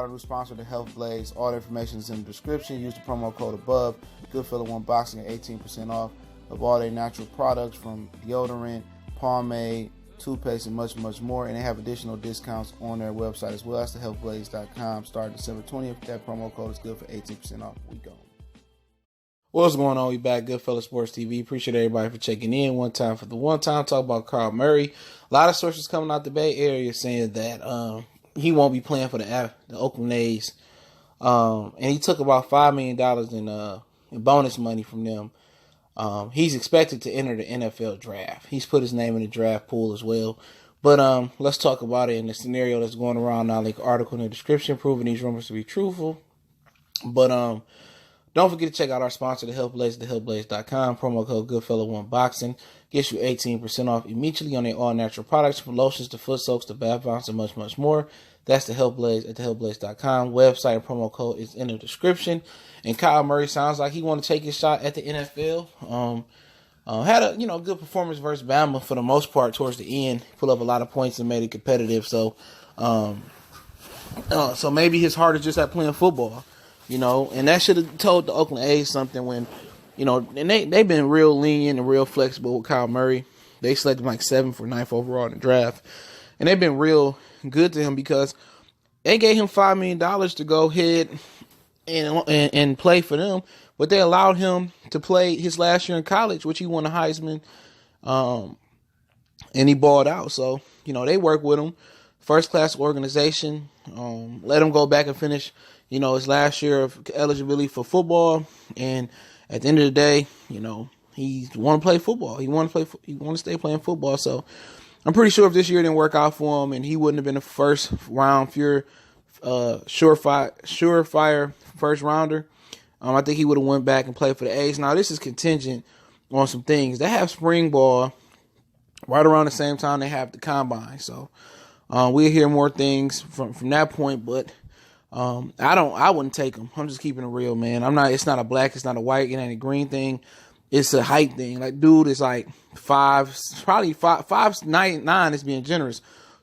our new sponsor, the Health Blaze. All the information is in the description. Use the promo code above. Goodfellow Unboxing at 18% off of all their natural products from deodorant, pomade, toothpaste, and much, much more. And they have additional discounts on their website as well. That's thehealthblaze.com. Starting December 20th. That promo code is good for 18% off. We go. What's going on? We back, Goodfellow Sports TV. Appreciate everybody for checking in. One time for the one time. Talk about Carl Murray. A lot of sources coming out the Bay Area saying that he won't be playing for the Oakland A's. And he took about $5 million in bonus money from them. He's expected to enter the NFL draft. He's put his name in the draft pool as well. But let's talk about it in the scenario that's going around now. Like article in the description proving these rumors to be truthful. But don't forget to check out our sponsor, The Health Blaze, thehealthblaze.com. Promo code Goodfellow Unboxing gets you 18% off immediately on their all-natural products, from lotions to foot soaks to bath bombs and much, much more. That's The Health Blaze at thehealthblaze.com. Website and promo code is in the description. And Kyle Murray sounds like he want to take his shot at the NFL. Had a good performance versus Bama for the most part towards the end. Put up a lot of points and made it competitive. So maybe his heart is just at playing football. And that should have told the Oakland A's something when, and they've been real lenient and real flexible with Kyle Murray. They selected him like 7th or 9th overall in the draft. And they've been real good to him because they gave him $5 million to go ahead and play for them. But they allowed him to play his last year in college, which he won a Heisman, and he balled out. So, they work with him. First-class organization. Let him go back and finish his last year of eligibility for football, and at the end of the day, he want to play football. He want to stay playing football. So I'm pretty sure if this year didn't work out for him, and he wouldn't have been a first round surefire first rounder, I think he would have went back and played for the A's. Now this is contingent on some things. They have spring ball right around the same time they have the combine. So we'll hear more things from that point, but. I wouldn't take him. I'm just keeping it real, man. It's not a black, it's not a white, it ain't a green thing. It's a height thing. Like, dude is like 5'9" is being generous.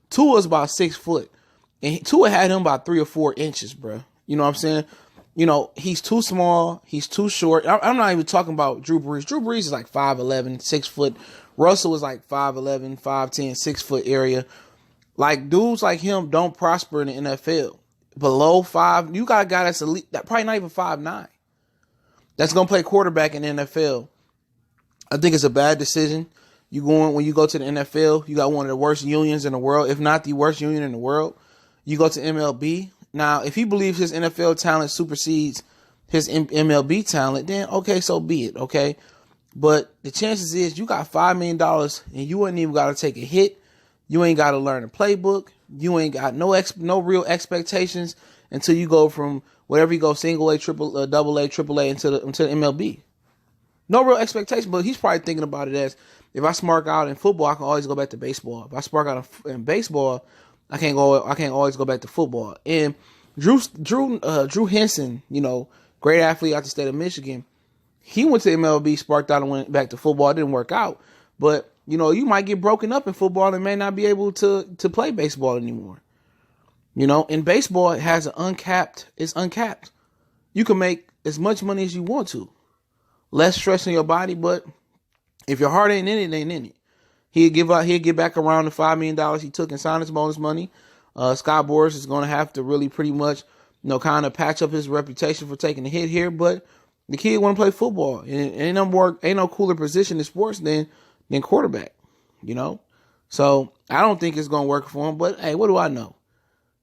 Tua is about 6 foot. And Tua had him about 3 or 4 inches, bro. You know what I'm saying? He's too small. He's too short. I'm not even talking about Drew Brees. Drew Brees is like 5'11", 6 foot. Russell was like 5'11", 5'10", 6 foot area. Like, dudes like him don't prosper in the NFL. Below 5, you got a guy that's elite, that probably not even 5'9", that's gonna play quarterback in the NFL. I think it's a bad decision. When you go to the NFL, you got one of the worst unions in the world, if not the worst union in the world. You go to MLB. Now, if he believes his NFL talent supersedes his MLB talent, then okay, so be it. Okay, but the chances is you got $5 million and you ain't even got to take a hit. You ain't got to learn a playbook. You ain't got no real expectations until you go from whatever you go, single A, double A, triple A into the MLB. No real expectation, but he's probably thinking about it as, if I spark out in football, I can always go back to baseball. If I spark out in baseball, I can't always go back to football. And Drew Henson, great athlete out the state of Michigan, he went to MLB, sparked out and went back to football. It didn't work out, but you might get broken up in football and may not be able to play baseball anymore. In baseball, it's uncapped. You can make as much money as you want to. Less stress on your body, but if your heart ain't in it, it ain't in it. He'll get back around the $5 million he took and sign his bonus money. Scott Boras is going to have to really pretty much, kind of patch up his reputation for taking a hit here, but the kid want to play football. And ain't no cooler position in sports than quarterback, So I don't think it's going to work for him, but hey, what do I know?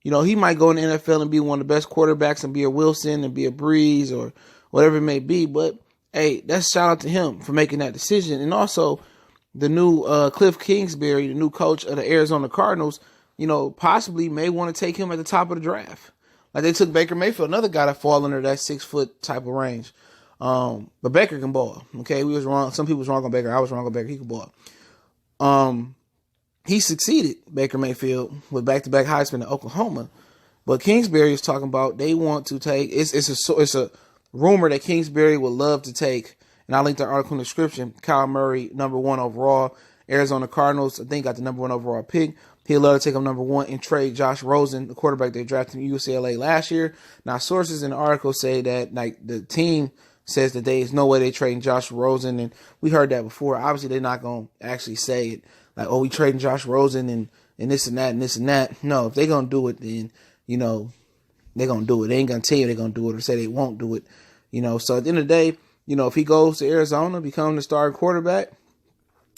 He might go in the NFL and be one of the best quarterbacks and be a Wilson and be a Breeze or whatever it may be. But hey, that's shout out to him for making that decision. And also the new Cliff Kingsbury, the new coach of the Arizona Cardinals, possibly may want to take him at the top of the draft. Like they took Baker Mayfield, another guy that fall under that 6 foot type of range. But Baker can ball. Okay, we was wrong. Some people was wrong on Baker. I was wrong on Baker. He can ball. He succeeded, Baker Mayfield, with back-to-back Heisman in Oklahoma. But Kingsbury is talking about they want to take. It's a rumor that Kingsbury would love to take, and I'll link the article in the description. Kyle Murray, number 1 overall. Arizona Cardinals, I think, got the number 1 overall pick. He'd love to take him number 1 and trade Josh Rosen, the quarterback they drafted from UCLA last year. Now, sources in the article say that like the team says that there's no way they trading Josh Rosen, and we heard that before. Obviously, they're not going to actually say it like, oh, we trading Josh Rosen and this and that and this and that. No, if they're going to do it, then, you know, they're going to do it. They ain't going to tell you they're going to do it or say they won't do it. You know, so at the end of the day, you know, if he goes to Arizona, become the starting quarterback,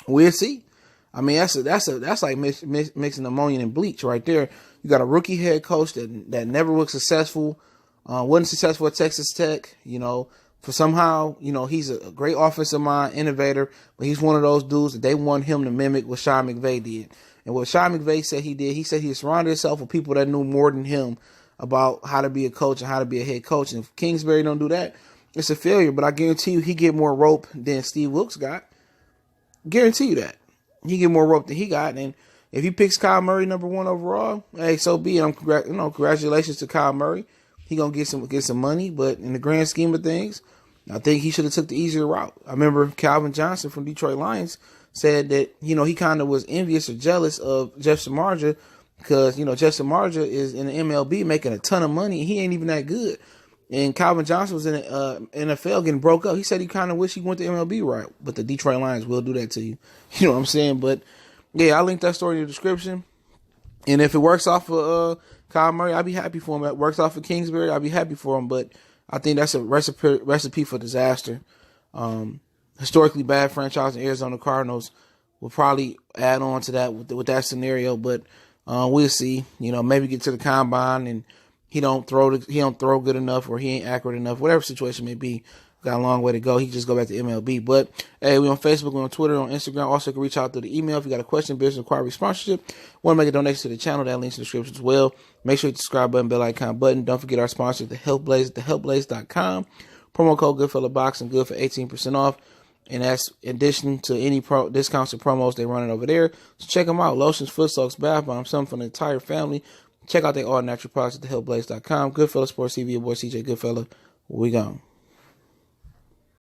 we'll see. I mean, that's like mixing ammonia and bleach right there. You got a rookie head coach that never was successful, wasn't successful at Texas Tech. You know, for somehow, you know, he's a great offensive mind, innovator, but he's one of those dudes that they want him to mimic what Sean McVay did. And what Sean McVay said he did, he said he surrounded himself with people that knew more than him about how to be a coach and how to be a head coach. And if Kingsbury don't do that, it's a failure. But I guarantee you, he get more rope than Steve Wilkes got. Guarantee you that. He get more rope than he got, and if he picks Kyle Murray number 1 overall, hey, so be it. Congratulations to Kyle Murray. He gonna get some money, but in the grand scheme of things, I think he should have took the easier route. I remember Calvin Johnson from Detroit Lions said that, you know, he kind of was envious or jealous of Jeff Samardzija because, you know, Jeff Samardzija is in the MLB making a ton of money, and he ain't even that good. And Calvin Johnson was in the NFL getting broke up. He said he kind of wished he went to MLB route, but the Detroit Lions will do that to you. You know what I'm saying? But, yeah, I'll link that story in the description. And if it works off of Kyle Murray, I'll be happy for him. If it works off of Kingsbury, I'll be happy for him. But I think that's a recipe for disaster. Historically bad franchise in Arizona Cardinals will probably add on to that with that scenario. But we'll see. You know, maybe get to the combine and he don't throw good enough, or he ain't accurate enough, whatever situation may be. Got a long way to go. He can just go back to MLB. But hey, we on Facebook, we on Twitter, on Instagram. Also, you can reach out through the email if you got a question, business, inquiry, sponsorship. Want to make a donation to the channel? That link's in the description as well. Make sure you hit the subscribe button, bell icon button. Don't forget our sponsor, The Health Blaze, thehealthblaze.com. Promo code Goodfella Boxing, good for 18% off. And that's in addition to any discounts and promos they're running over there. So check them out. Lotions, foot soaks, bath bombs, something for the entire family. Check out their all natural products at thehealthblaze.com. Goodfella Sports TV, your boy CJ Goodfella. We gone.